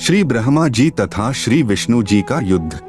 श्री ब्रह्मा जी तथा श्री विष्णु जी का युद्ध।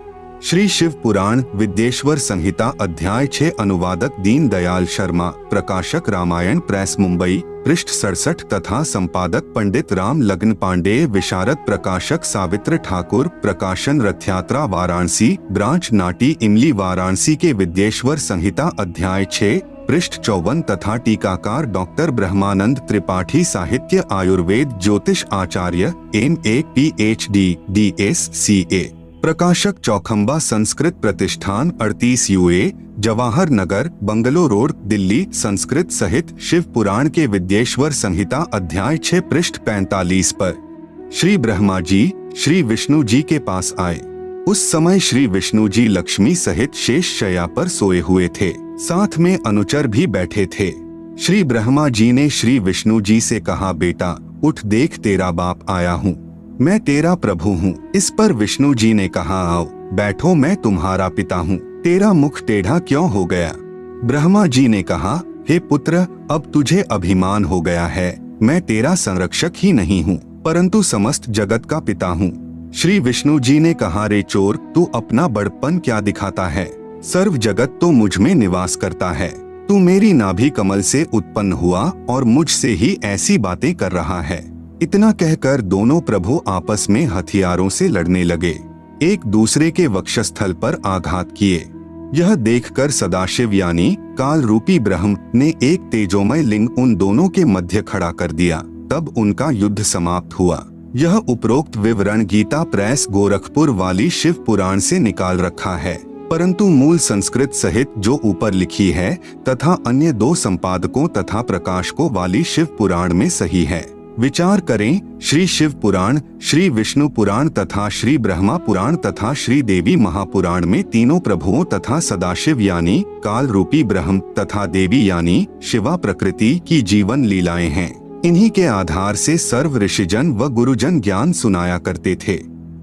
श्री शिव पुराण विद्येश्वर संहिता अध्याय 6। अनुवादक दीन दयाल शर्मा, प्रकाशक रामायण प्रेस मुंबई, पृष्ठ 67 तथा संपादक पंडित राम लग्न पांडेय, विशारद प्रकाशक सावित्र ठाकुर, प्रकाशन रथयात्रा वाराणसी, ब्रांच नाटी इमली वाराणसी के विद्येश्वर संहिता अध्याय 6 पृष्ठ 54 तथा टीकाकार डॉक्टर ब्रह्मानंद त्रिपाठी, साहित्य आयुर्वेद ज्योतिष आचार्य MA PhD DSCA, प्रकाशक चौखंबा संस्कृत प्रतिष्ठान 38 UA, Jawahar Nagar, bungalow road, Delhi. Sanskrit सहित शिव पुराण के विद्येश्वर संहिता अध्याय 6 पृष्ठ 45 पर श्री ब्रह्मा जी श्री विष्णु जी के पास आए। उस समय श्री विष्णु जी लक्ष्मी सहित शेष शैया पर सोए हुए थे, साथ में अनुचर भी बैठे थे। श्री ब्रह्मा जी ने श्री विष्णु जी से कहा, बेटा उठ, देख तेरा बाप आया हूँ, मैं तेरा प्रभु हूँ। इस पर विष्णु जी ने कहा, आओ बैठो, मैं तुम्हारा पिता हूँ, तेरा मुख टेढ़ा क्यों हो गया? ब्रह्मा जी ने कहा, हे पुत्र, अब तुझे अभिमान हो गया है, मैं तेरा संरक्षक ही नहीं हूँ परंतु समस्त जगत का पिता हूँ। श्री विष्णु जी ने कहा, रे चोर, तू अपना बड़पन क्या दिखाता है? सर्व जगत तो मुझ में निवास करता है, तू मेरी नाभि कमल से उत्पन्न हुआ और मुझसे ही ऐसी बातें कर रहा है। इतना कहकर दोनों प्रभु आपस में हथियारों से लड़ने लगे, एक दूसरे के वक्षस्थल पर आघात किए। यह देखकर सदाशिव यानी काल रूपी ब्रह्म ने एक तेजोमय लिंग उन दोनों के मध्य खड़ा कर दिया, तब उनका युद्ध समाप्त हुआ। यह उपरोक्त विवरण गीता प्रेस गोरखपुर वाली शिव पुराण से निकाल रखा है, परंतु मूल संस्कृत सहित जो ऊपर लिखी है तथा अन्य 2 संपादकों तथा प्रकाशकों वाली शिव पुराण में सही है। विचार करें, श्री शिव पुराण, श्री विष्णु पुराण तथा श्री ब्रह्मा पुराण तथा श्री देवी महापुराण में तीनों प्रभुओं तथा सदाशिव यानी काल रूपी ब्रह्म तथा देवी यानी शिवा प्रकृति की जीवन लीलाएं हैं। इन्हीं के आधार से सर्व ऋषिजन व गुरुजन ज्ञान सुनाया करते थे।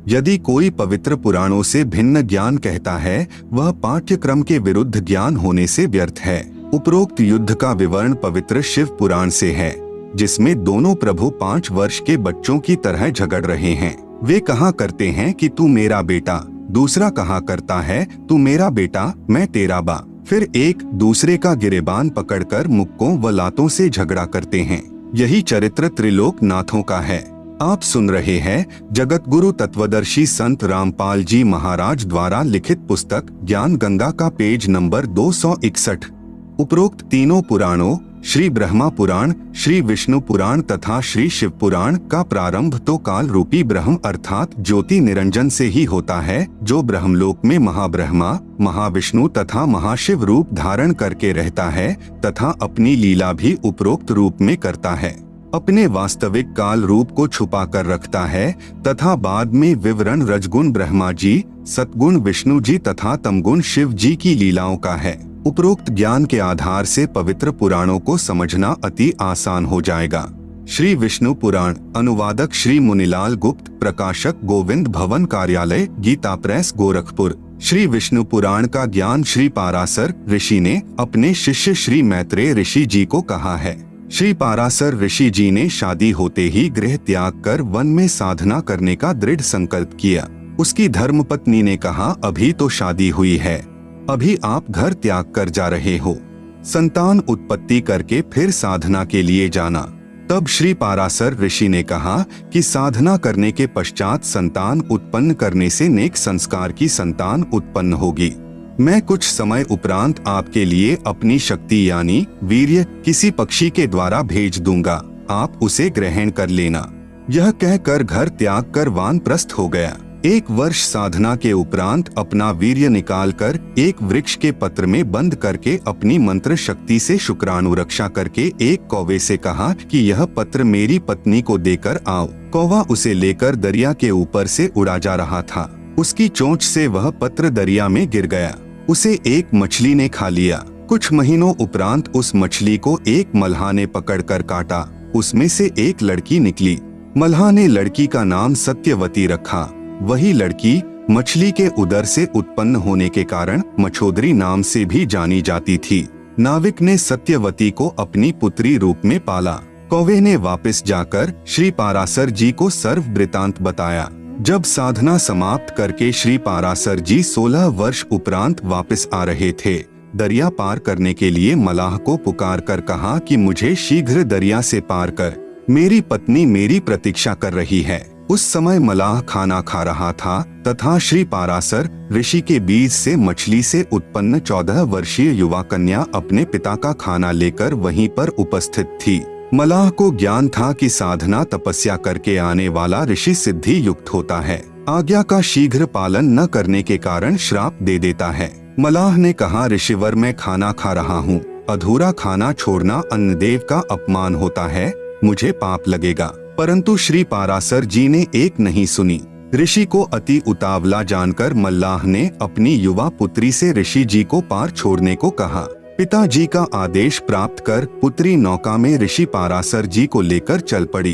यदि कोई पवित्र पुराणों से भिन्न ज्ञान कहता है, वह पाठ्यक्रम के विरुद्ध ज्ञान होने से व्यर्थ है। उपरोक्त युद्ध का विवरण पवित्र शिव पुराण से है, जिसमें दोनों प्रभु 5 वर्ष के बच्चों की तरह झगड़ रहे हैं। वे कहा करते हैं कि तू मेरा बेटा, दूसरा कहा करता है तू मेरा बेटा, मैं तेरा बा। फिर एक दूसरे का गिरेबान पकड़कर मुक्कों व लातों से झगड़ा करते हैं। यही चरित्र त्रिलोक नाथों का है। आप सुन रहे हैं जगत गुरु तत्वदर्शी संत रामपाल जी महाराज द्वारा लिखित पुस्तक ज्ञान गंगा का पेज नंबर 261। उपरोक्त तीनों पुराणों श्री ब्रह्मा पुराण, श्री विष्णु पुराण तथा श्री शिव पुराण का प्रारंभ तो काल रूपी ब्रह्म अर्थात ज्योति निरंजन से ही होता है, जो ब्रह्मलोक में महाब्रह्मा, महाविष्णु तथा महाशिव रूप धारण करके रहता है तथा अपनी लीला भी उपरोक्त रूप में करता है। अपने वास्तविक काल रूप को छुपा कर रखता है तथा बाद में विवरण रजगुण ब्रह्मा जी, सतगुण विष्णु जी तथा तमगुण शिव जी की लीलाओं का है। उपरोक्त ज्ञान के आधार से पवित्र पुराणों को समझना अति आसान हो जाएगा। श्री विष्णु पुराण, अनुवादक श्री मुनिलाल गुप्त, प्रकाशक गोविंद भवन कार्यालय, गीता प्रेस गोरखपुर। श्री विष्णु पुराण का ज्ञान श्री पाराशर ऋषि ने अपने शिष्य श्री मैत्रेय ऋषि जी को कहा है। श्री पाराशर ऋषि जी ने शादी होते ही गृह त्याग कर वन में साधना करने का दृढ़ संकल्प किया। उसकी धर्मपत्नी ने कहा, अभी तो शादी हुई है, अभी आप घर त्याग कर जा रहे हो, संतान उत्पत्ति करके फिर साधना के लिए जाना। तब श्री पाराशर ऋषि ने कहा कि साधना करने के पश्चात संतान उत्पन्न करने से नेक संस्कार की संतान उत्पन्न होगी। मैं कुछ समय उपरांत आपके लिए अपनी शक्ति यानी वीर्य किसी पक्षी के द्वारा भेज दूंगा, आप उसे ग्रहण कर लेना। यह कहकर घर त्याग कर वानप्रस्थ हो गया। 1 वर्ष साधना के उपरांत अपना वीर्य निकालकर एक वृक्ष के पत्र में बंद करके अपनी मंत्र शक्ति से शुक्राणु रक्षा करके एक कौवे से कहा कि यह पत्र मेरी पत्नी को देकर आओ। कौवा उसे लेकर दरिया के ऊपर से उड़ा जा रहा था। उसकी चोंच से वह पत्र दरिया में गिर गया। उसे एक मछली ने खा लिया। कुछ महीनों उपरांत उस मछली को एक मल्हा ने पकड़कर काटा। उसमें से एक लड़की निकली। मल्हा ने लड़की का नाम सत्यवती रखा। वही लड़की मछली के उदर से उत्पन्न होने के कारण मछोदरी नाम से भी जानी जाती थी। नाविक ने सत्यवती को अपनी पुत्री रूप में पाला। कौवे ने वापस जाकर श्री पाराशर जी को सर्व वृतांत बताया। जब साधना समाप्त करके श्री पारासर जी 16 वर्ष उपरांत वापस आ रहे थे, दरिया पार करने के लिए मलाह को पुकार कर कहा कि मुझे शीघ्र दरिया से पार कर, मेरी पत्नी मेरी प्रतीक्षा कर रही है। उस समय मलाह खाना खा रहा था तथा श्री पारासर ऋषि के बीज से मछली से उत्पन्न 14 वर्षीय युवा कन्या अपने पिता का खाना लेकर वहीं पर उपस्थित थी। मलाह को ज्ञान था कि साधना तपस्या करके आने वाला ऋषि सिद्धि युक्त होता है, आज्ञा का शीघ्र पालन न करने के कारण श्राप दे देता है। मलाह ने कहा, ऋषिवर मैं खाना खा रहा हूँ, अधूरा खाना छोड़ना अन्नदेव का अपमान होता है, मुझे पाप लगेगा। परंतु श्री पारासर जी ने एक नहीं सुनी। ऋषि को अति उतावला जानकर मल्लाह ने अपनी युवा पुत्री से ऋषि जी को पार छोड़ने को कहा। पिताजी का आदेश प्राप्त कर पुत्री नौका में ऋषि पारासर जी को लेकर चल पड़ी।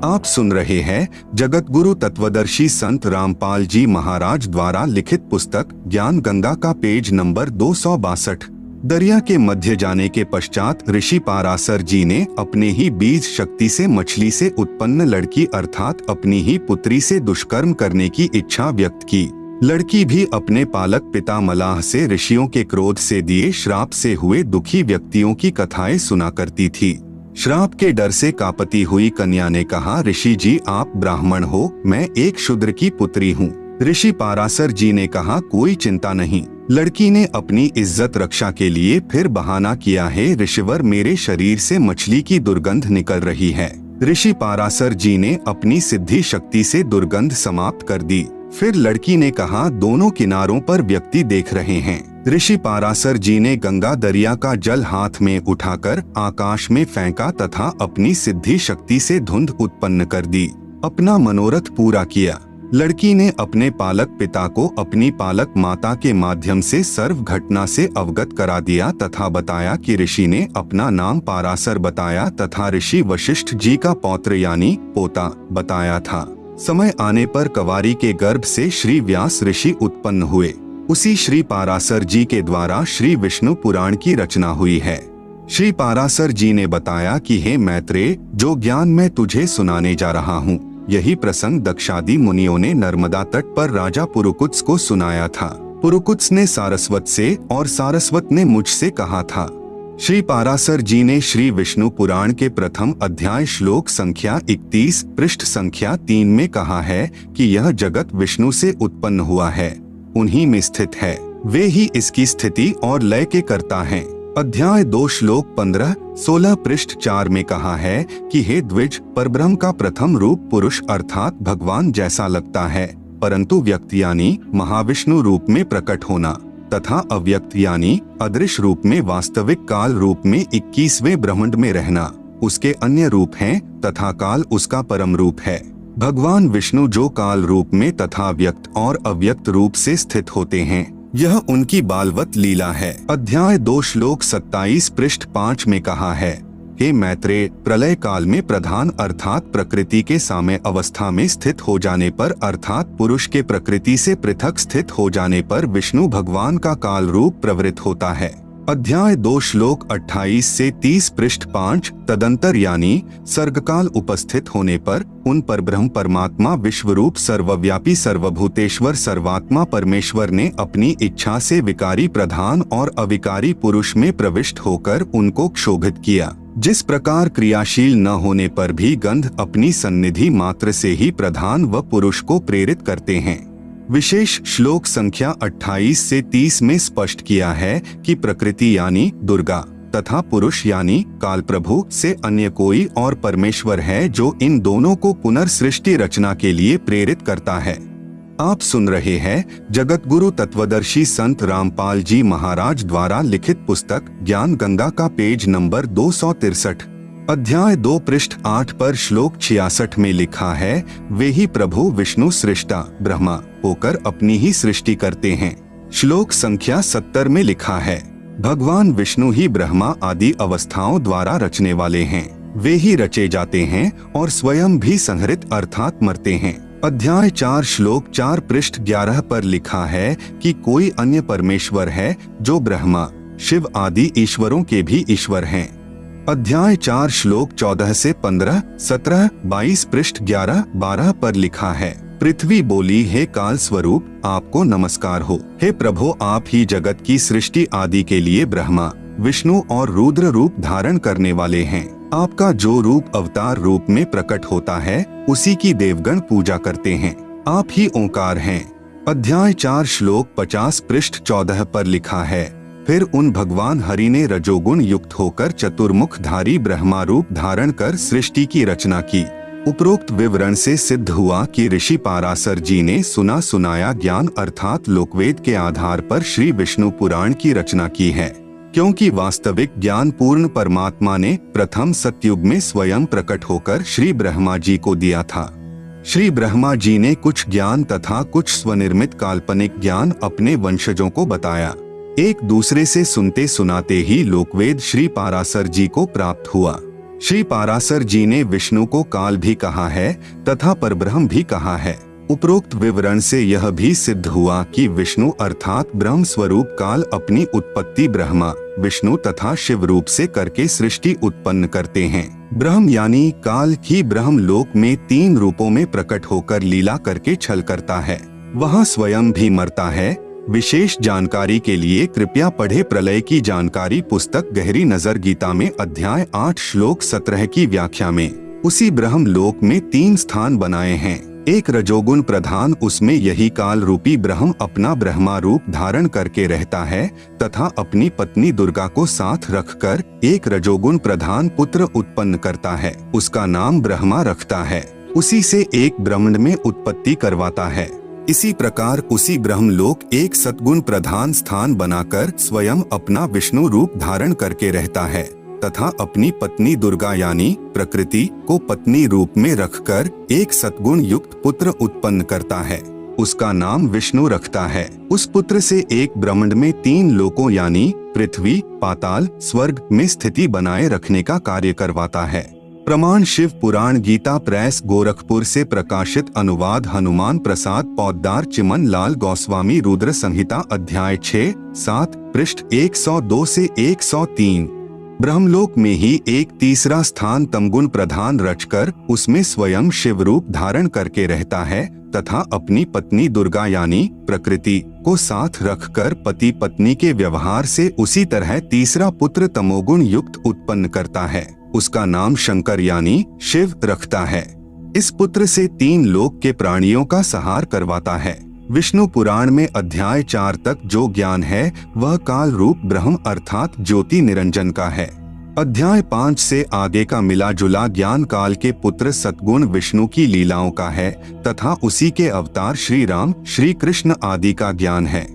आप सुन रहे हैं जगत गुरु तत्वदर्शी संत रामपाल जी महाराज द्वारा लिखित पुस्तक ज्ञान गंगा का पेज नंबर 262। दरिया के मध्य जाने के पश्चात ऋषि पारासर जी ने अपने ही बीज शक्ति से मछली से उत्पन्न लड़की अर्थात अपनी ही पुत्री से दुष्कर्म करने की इच्छा व्यक्त की। लड़की भी अपने पालक पिता मलाह से ऋषियों के क्रोध से दिए श्राप से हुए दुखी व्यक्तियों की कथाएं सुना करती थी। श्राप के डर से कांपती हुई कन्या ने कहा, ऋषि जी आप ब्राह्मण हो, मैं एक शूद्र की पुत्री हूँ। ऋषि पारासर जी ने कहा, कोई चिंता नहीं। लड़की ने अपनी इज्जत रक्षा के लिए फिर बहाना किया है, ऋषिवर मेरे शरीर से मछली की दुर्गंध निकल रही है। ऋषि पारासर जी ने अपनी सिद्धि शक्ति से दुर्गंध समाप्त कर दी। फिर लड़की ने कहा, दोनों किनारों पर व्यक्ति देख रहे हैं। ऋषि पारासर जी ने गंगा दरिया का जल हाथ में उठाकर आकाश में फेंका तथा अपनी सिद्धि शक्ति से धुंध उत्पन्न कर दी। अपना मनोरथ पूरा किया। लड़की ने अपने पालक पिता को अपनी पालक माता के माध्यम से सर्व घटना से अवगत करा दिया तथा बताया कि ऋषि ने अपना नाम पारासर बताया तथा ऋषि वशिष्ठ जी का पौत्र यानी पोता बताया था। समय आने पर कवारी के गर्भ से श्री व्यास ऋषि उत्पन्न हुए। उसी श्री पारासर जी के द्वारा श्री विष्णु पुराण की रचना हुई है। श्री पारासर जी ने बताया कि हे मैत्रेय, जो ज्ञान मैं तुझे सुनाने जा रहा हूँ, यही प्रसंग दक्षादि मुनियों ने नर्मदा तट पर राजा पुरुकुत्स को सुनाया था। पुरुकुत्स ने सारस्वत से और सारस्वत ने मुझसे कहा था। श्री पारासर जी ने श्री विष्णु पुराण के प्रथम अध्याय श्लोक संख्या 31 पृष्ठ संख्या 3 में कहा है कि यह जगत विष्णु से उत्पन्न हुआ है, उन्हीं में स्थित है, वे ही इसकी स्थिति और लय के कर्ता हैं। अध्याय 2 श्लोक 15-16 पृष्ठ 4 में कहा है कि हे द्विज, परब्रह्म का प्रथम रूप पुरुष अर्थात भगवान जैसा लगता है, परंतु व्यक्त यानी महाविष्णु रूप में प्रकट होना तथा अव्यक्त यानी अदृश्य रूप में वास्तविक काल रूप में 21वें ब्रह्मांड में रहना उसके अन्य रूप हैं तथा काल उसका परम रूप है। भगवान विष्णु जो काल रूप में तथा व्यक्त और अव्यक्त रूप से स्थित होते हैं, यह उनकी बालवत लीला है। अध्याय 2 श्लोक 27 पृष्ठ 5 में कहा है, हे मैत्रेय, प्रलय काल में प्रधान अर्थात प्रकृति के साम्य अवस्था में स्थित हो जाने पर अर्थात पुरुष के प्रकृति से पृथक स्थित हो जाने पर विष्णु भगवान का काल रूप प्रवृत्त होता है। अध्याय 2 श्लोक 28 से 30 पृष्ठ 5 तदंतर यानी सर्गकाल उपस्थित होने पर उन पर ब्रह्म परमात्मा विश्वरूप सर्वव्यापी सर्वभूतेश्वर सर्वात्मा परमेश्वर ने अपनी इच्छा से विकारी प्रधान और अविकारी पुरुष में प्रविष्ट होकर उनको क्षोभित किया। जिस प्रकार क्रियाशील न होने पर भी गंध अपनी सन्निधि मात्र से ही प्रधान व पुरुष को प्रेरित करते हैं। विशेष श्लोक संख्या 28 से 30 में स्पष्ट किया है कि प्रकृति यानी दुर्गा तथा पुरुष यानी काल प्रभु से अन्य कोई और परमेश्वर है जो इन दोनों को पुनर्सृष्टि रचना के लिए प्रेरित करता है। आप सुन रहे हैं जगत गुरु तत्वदर्शी संत रामपाल जी महाराज द्वारा लिखित पुस्तक ज्ञान गंगा का पेज नंबर 263 अध्याय 2 पृष्ठ 8 पर श्लोक 66 में लिखा है, वे ही प्रभु विष्णु सृष्टा ब्रह्मा होकर अपनी ही सृष्टि करते हैं। श्लोक संख्या 70 में लिखा है, भगवान विष्णु ही ब्रह्मा आदि अवस्थाओं द्वारा रचने वाले हैं, वे ही रचे जाते हैं और स्वयं भी संहरित अर्थात मरते हैं। अध्याय 4 श्लोक 4 पृष्ठ 11 पर लिखा है कि कोई अन्य परमेश्वर है जो ब्रह्मा शिव आदि ईश्वरों के भी ईश्वर हैं। अध्याय 4 श्लोक 14 से 15, 17, 22 पृष्ठ 11-12 पर लिखा है, पृथ्वी बोली, हे काल स्वरूप आपको नमस्कार हो। हे प्रभु, आप ही जगत की सृष्टि आदि के लिए ब्रह्मा, विष्णु और रुद्र रूप धारण करने वाले हैं। आपका जो रूप अवतार रूप में प्रकट होता है उसी की देवगण पूजा करते हैं। आप ही ओंकार हैं। अध्याय 4 श्लोक 50 पृष्ठ 14 पर लिखा है, फिर उन भगवान हरि ने रजोगुण युक्त होकर चतुर्मुखधारी ब्रह्मा रूप धारण कर सृष्टि की रचना की। उपरोक्त विवरण से सिद्ध हुआ कि ऋषि पाराशर जी ने सुना सुनाया ज्ञान अर्थात लोकवेद के आधार पर श्री विष्णु पुराण की रचना की है, क्योंकि वास्तविक ज्ञान पूर्ण परमात्मा ने प्रथम सतयुग में स्वयं प्रकट होकर श्री ब्रह्मा जी को दिया था। श्री ब्रह्मा जी ने कुछ ज्ञान तथा कुछ स्वनिर्मित काल्पनिक ज्ञान अपने वंशजों को बताया। एक दूसरे से सुनते सुनाते ही लोकवेद श्री पाराशर जी को प्राप्त हुआ। श्री पाराशर जी ने विष्णु को काल भी कहा है तथा परब्रह्म भी कहा है। उपरोक्त विवरण से यह भी सिद्ध हुआ कि विष्णु अर्थात ब्रह्म स्वरूप काल अपनी उत्पत्ति ब्रह्मा, विष्णु तथा शिव रूप से करके सृष्टि उत्पन्न करते हैं। ब्रह्म यानी काल ही ब्रह्म लोक में 3 रूपों में प्रकट होकर लीला करके छल करता है। वह स्वयं भी मरता है। विशेष जानकारी के लिए कृपया पढ़े प्रलय की जानकारी पुस्तक गहरी नजर गीता में अध्याय 8 श्लोक 17 की व्याख्या में। उसी ब्रह्म लोक में 3 स्थान बनाए हैं। एक रजोगुण प्रधान, उसमें यही काल रूपी ब्रह्म अपना ब्रह्मा रूप धारण करके रहता है तथा अपनी पत्नी दुर्गा को साथ रखकर एक रजोगुण प्रधान पुत्र उत्पन्न करता है, उसका नाम ब्रह्मा रखता है। उसी से एक ब्रह्मांड में उत्पत्ति करवाता है। इसी प्रकार उसी ब्रह्मलोक एक सद्गुण प्रधान स्थान बनाकर स्वयं अपना विष्णु रूप धारण करके रहता है तथा अपनी पत्नी दुर्गा यानी प्रकृति को पत्नी रूप में रखकर एक सद्गुण युक्त पुत्र उत्पन्न करता है, उसका नाम विष्णु रखता है। उस पुत्र से एक ब्रह्मांड में 3 लोकों यानी पृथ्वी, पाताल, स्वर्ग में स्थिति बनाए रखने का कार्य करवाता है। प्रमाण शिव पुराण गीता प्रेस गोरखपुर से प्रकाशित अनुवाद हनुमान प्रसाद पौद्दार चिमन लाल गोस्वामी रुद्र संहिता अध्याय 6-7 पृष्ठ 102 से 103। ब्रह्मलोक में ही एक तीसरा स्थान तमगुण प्रधान रचकर उसमें स्वयं शिव रूप धारण करके रहता है तथा अपनी पत्नी दुर्गा यानी प्रकृति को साथ रखकर पति पत्नी के व्यवहार से उसी तरह तीसरा पुत्र तमोगुण युक्त उत्पन्न करता है, उसका नाम शंकर यानी शिव रखता है। इस पुत्र से 3 लोक के प्राणियों का संहार करवाता है। विष्णु पुराण में अध्याय 4 तक जो ज्ञान है वह काल रूप ब्रह्म अर्थात ज्योति निरंजन का है। अध्याय 5 से आगे का मिला जुला ज्ञान काल के पुत्र सतगुण विष्णु की लीलाओं का है तथा उसी के अवतार श्री राम, श्री कृष्ण आदि का ज्ञान है।